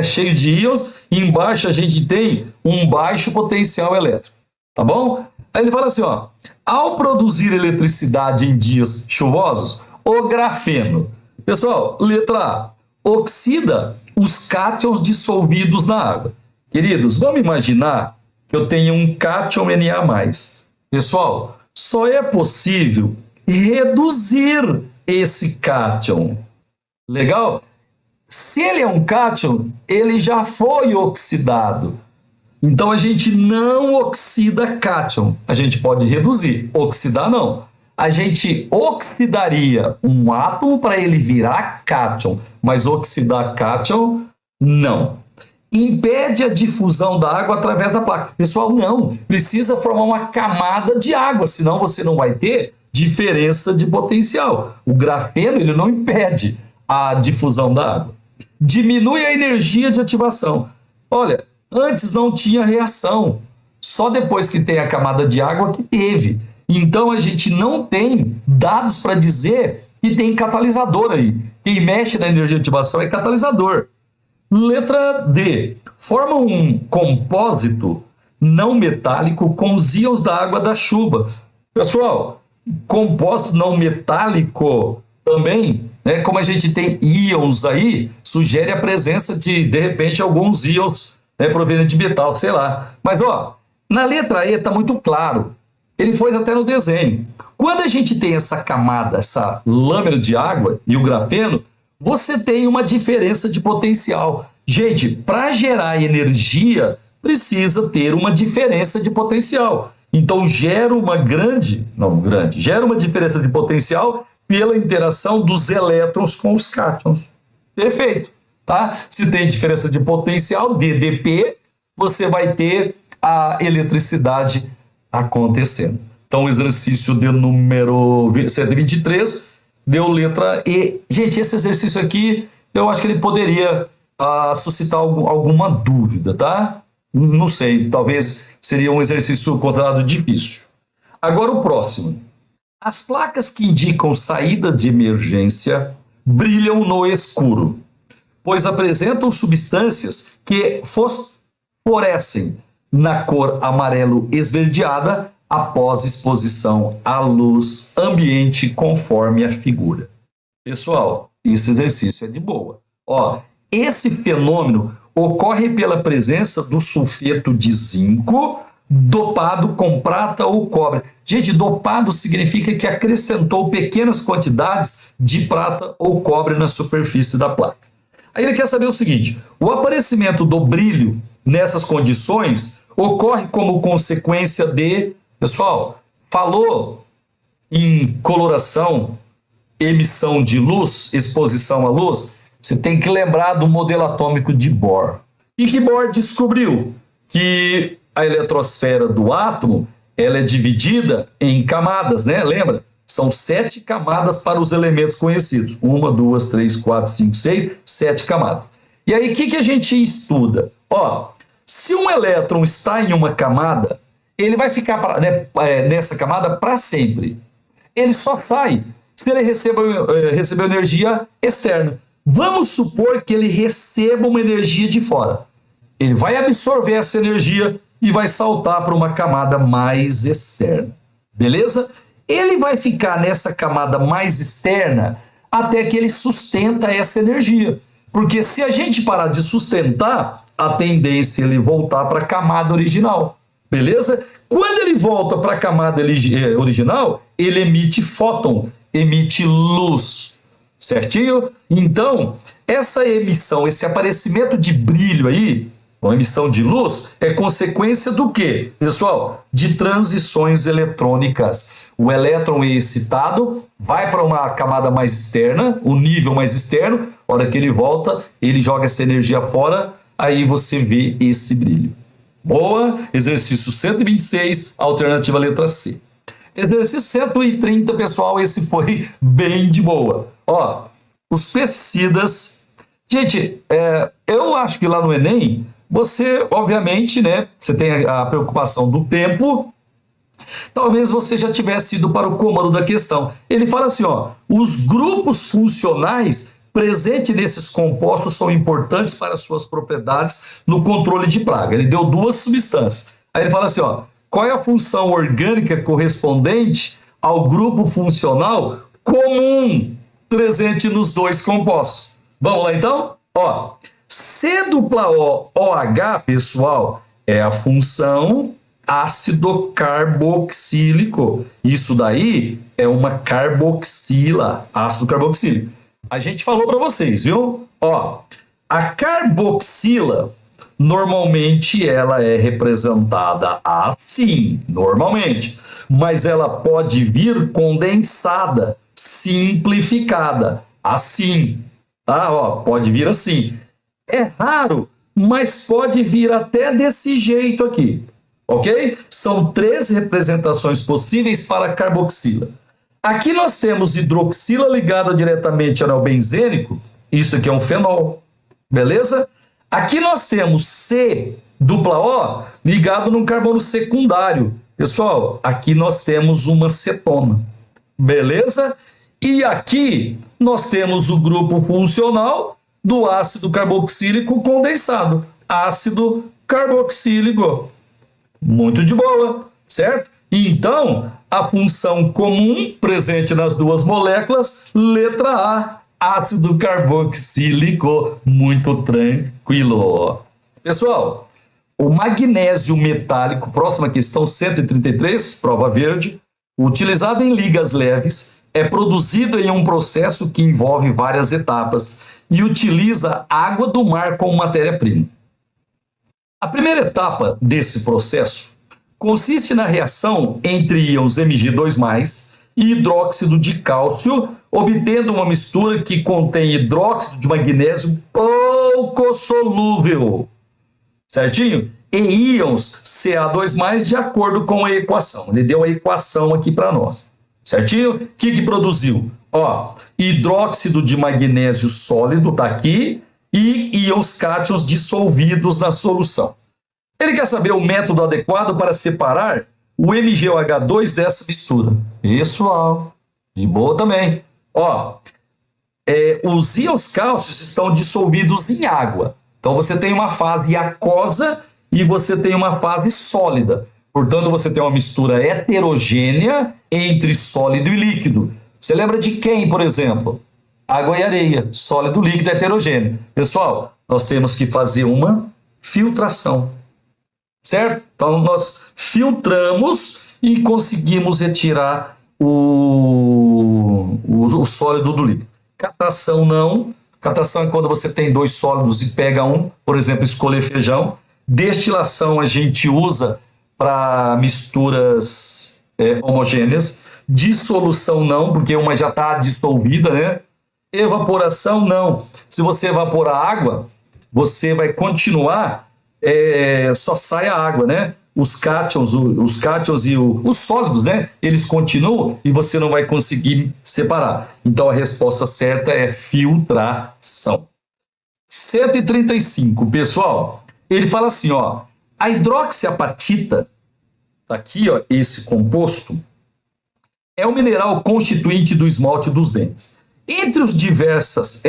cheio de íons, e embaixo a gente tem um baixo potencial elétrico, tá bom? Aí ele fala assim, ó, ao produzir eletricidade em dias chuvosos, o grafeno, pessoal, letra A, oxida os cátions dissolvidos na água. Queridos, vamos imaginar que eu tenho um cátion Na+. Pessoal, só é possível reduzir esse cátion. Legal? Se ele é um cátion, ele já foi oxidado. Então a gente não oxida cátion. A gente pode reduzir, oxidar não. A gente oxidaria um átomo para ele virar cátion, mas oxidar cátion, não. impede a difusão da água através da placa. Pessoal, não, precisa formar uma camada de água, senão você não vai ter diferença de potencial. O grafeno, ele não impede a difusão da água. Diminui a energia de ativação. Olha, antes não tinha reação, só depois que tem a camada de água que teve. Então a gente não tem dados para dizer que tem catalisador aí. Quem mexe na energia de ativação é catalisador. Letra D. Forma um compósito não metálico com os íons da água da chuva. Pessoal, compósito não metálico também, né, como a gente tem íons aí, sugere a presença de repente, alguns íons, né, provenientes de metal, sei lá. Mas, ó, na letra E está muito claro. Ele foi até no desenho. Quando a gente tem essa camada, essa lâmina de água e o grafeno, você tem uma diferença de potencial. Gente, para gerar energia, precisa ter uma diferença de potencial. Então, gera uma gera uma diferença de potencial pela interação dos elétrons com os cátions. Perfeito, tá? Se tem diferença de potencial, DDP, você vai ter a eletricidade acontecendo. Então, o exercício de número 123 deu letra E. Gente, esse exercício aqui, eu acho que ele poderia suscitar alguma dúvida, tá? Não sei, talvez seria um exercício considerado difícil. Agora o próximo. As placas que indicam saída de emergência brilham no escuro, pois apresentam substâncias que fosforescem na cor amarelo esverdeada após exposição à luz ambiente conforme a figura. Pessoal, esse exercício é de boa. Ó, esse fenômeno ocorre pela presença do sulfeto de zinco dopado com prata ou cobre. Gente, dopado significa que acrescentou pequenas quantidades de prata ou cobre na superfície da placa. Aí ele quer saber o seguinte: o aparecimento do brilho nessas condições ocorre como consequência de... Pessoal, falou em coloração, emissão de luz, exposição à luz, você tem que lembrar do modelo atômico de Bohr. E que Bohr descobriu que a eletrosfera do átomo ela é dividida em camadas, né? Lembra? São 7 camadas para os elementos conhecidos. 1, 2, 3, 4, 5, 6, 7 camadas. E aí, o que a gente estuda? Ó, se um elétron está em uma camada, ele vai ficar nessa camada para sempre. Ele só sai se ele receber energia externa. Vamos supor que ele receba uma energia de fora. Ele vai absorver essa energia e vai saltar para uma camada mais externa. Beleza? Ele vai ficar nessa camada mais externa até que ele sustenta essa energia. Porque se a gente parar de sustentar, a tendência é ele voltar para a camada original. Beleza? Quando ele volta para a camada original, ele emite fóton, emite luz. Certinho? Então, essa emissão, esse aparecimento de brilho aí, uma emissão de luz, é consequência do quê? Pessoal, de transições eletrônicas. O elétron é excitado, vai para uma camada mais externa, o nível mais externo, a hora que ele volta, ele joga essa energia fora, aí você vê esse brilho. Boa, exercício 126, alternativa letra C. Exercício 130, pessoal, esse foi bem de boa. Ó, os pesticidas. Gente, eu acho que lá no Enem, você, obviamente, né, você tem a preocupação do tempo. Talvez você já tivesse ido para o comando da questão. Ele fala assim, ó, os grupos funcionais presentes nesses compostos são importantes para suas propriedades no controle de praga. Ele deu 2 substâncias. Aí ele fala assim, ó, qual é a função orgânica correspondente ao grupo funcional comum presente nos 2 compostos? Vamos lá então? Ó, C dupla O, OH, pessoal, é a função ácido carboxílico. Isso daí é uma carboxila, ácido carboxílico. A gente falou para vocês, viu? Ó, a carboxila, normalmente ela é representada assim, normalmente, mas ela pode vir condensada, simplificada, assim, tá? Ó, pode vir assim. É raro mas pode vir até desse jeito aqui, ok? São 3 representações possíveis para a carboxila. Aqui nós temos hidroxila ligada diretamente ao anel benzênico, isso aqui é um fenol, beleza? Aqui nós temos C dupla O ligado num carbono secundário. Pessoal, aqui nós temos uma cetona, beleza? E aqui nós temos o grupo funcional do ácido carboxílico condensado, ácido carboxílico. Muito de boa, certo? Então, a função comum presente nas 2 moléculas, letra A, ácido carboxílico, muito tranquilo. Pessoal, o magnésio metálico, próxima questão 133, prova verde, utilizado em ligas leves, é produzido em um processo que envolve várias etapas e utiliza água do mar como matéria-prima. A primeira etapa desse processo consiste na reação entre íons Mg2+, e hidróxido de cálcio, obtendo uma mistura que contém hidróxido de magnésio pouco solúvel, certinho? E íons Ca2+, de acordo com a equação. Ele deu a equação aqui para nós, certinho? O que produziu? Ó, hidróxido de magnésio sólido, tá aqui, e íons cátions dissolvidos na solução. Ele quer saber o método adequado para separar o MgOH2 dessa mistura. Pessoal, de boa também. Ó, os íons cálcios estão dissolvidos em água. Então você tem uma fase aquosa e você tem uma fase sólida. Portanto, você tem uma mistura heterogênea entre sólido e líquido. Você lembra de quem, por exemplo? Água e areia, sólido, líquido, heterogêneo. Pessoal, nós temos que fazer uma filtração, certo? Então, nós filtramos e conseguimos retirar o sólido do líquido. Catação não. Catação é quando você tem 2 sólidos e pega um, por exemplo, escolher feijão. Destilação a gente usa para misturas homogêneas. Dissolução não, porque uma já está dissolvida, né? Evaporação não. Se você evaporar água, você vai continuar, só sai a água, né? Os cátions e os sólidos, né? Eles continuam e você não vai conseguir separar. Então a resposta certa é filtração. 135, pessoal. Ele fala assim, ó, a hidroxiapatita, tá aqui, ó, esse composto, é o mineral constituinte do esmalte dos dentes. Entre as diversas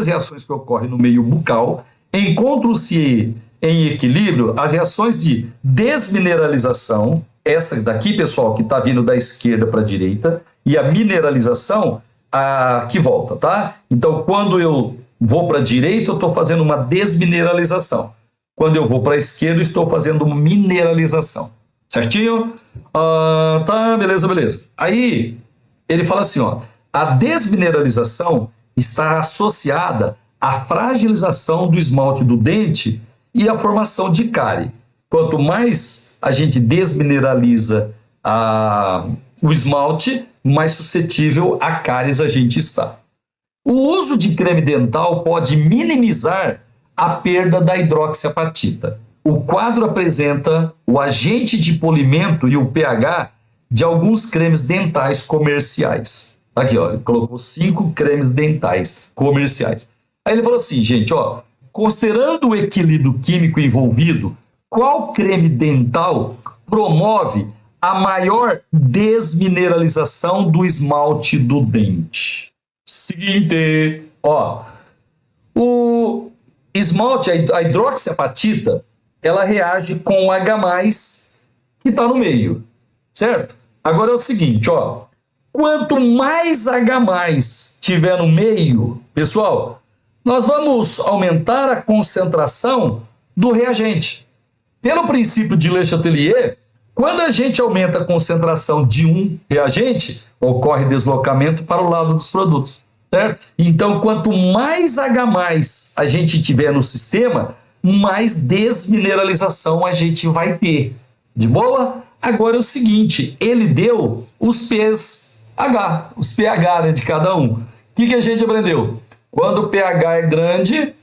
reações que ocorrem no meio bucal, encontram-se em equilíbrio as reações de desmineralização, essa daqui, pessoal, que está vindo da esquerda para a direita, e a mineralização, que volta, tá? Então, quando eu vou para a direita, eu estou fazendo uma desmineralização. Quando eu vou para a esquerda, eu estou fazendo uma mineralização. Certinho? Tá, beleza. Aí, ele fala assim, ó, a desmineralização está associada à fragilização do esmalte do dente e à formação de cárie. Quanto mais a gente desmineraliza o esmalte, mais suscetível a cáries a gente está. O uso de creme dental pode minimizar a perda da hidroxiapatita. O quadro apresenta o agente de polimento e o pH de alguns cremes dentais comerciais. Aqui, ó, ele colocou 5 cremes dentais comerciais. Aí ele falou assim, gente, ó, considerando o equilíbrio químico envolvido, qual creme dental promove a maior desmineralização do esmalte do dente? Seguinte, ó, o esmalte, a hidroxiapatita, ela reage com o H+, que está no meio, certo? Agora é o seguinte, ó, quanto mais H+ tiver no meio, pessoal, nós vamos aumentar a concentração do reagente. Pelo princípio de Le Chatelier, quando a gente aumenta a concentração de um reagente, ocorre deslocamento para o lado dos produtos, certo? Então, quanto mais H+ a gente tiver no sistema, mais desmineralização a gente vai ter. De boa? Agora é o seguinte, ele deu os pH, os pH, né, de cada um. O que a gente aprendeu? Quando o pH é grande,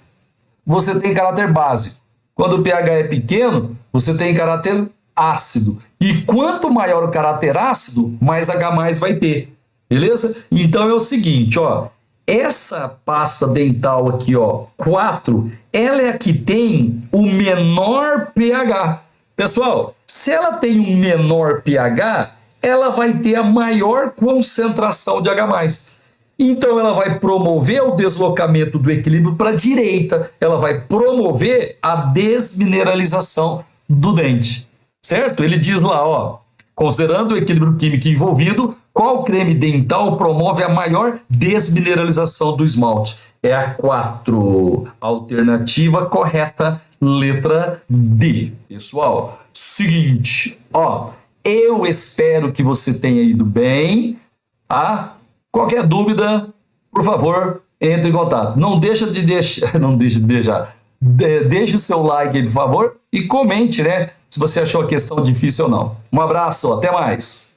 você tem caráter básico. Quando o pH é pequeno, você tem caráter ácido. E quanto maior o caráter ácido, mais H+ vai ter. Beleza? Então é o seguinte, ó. Essa pasta dental aqui, ó, 4, ela é a que tem o menor pH. Pessoal, se ela tem um menor pH, ela vai ter a maior concentração de H+. Então ela vai promover o deslocamento do equilíbrio para a direita, ela vai promover a desmineralização do dente, certo? Ele diz lá, ó, considerando o equilíbrio químico envolvido, qual creme dental promove a maior desmineralização do esmalte? É a 4, alternativa correta, letra D. Pessoal, seguinte, ó, eu espero que você tenha ido bem, tá? Qualquer dúvida, por favor, entre em contato. Não deixe de deixar. Deixe o seu like aí, por favor, e comente, né? Se você achou a questão difícil ou não. Um abraço, até mais.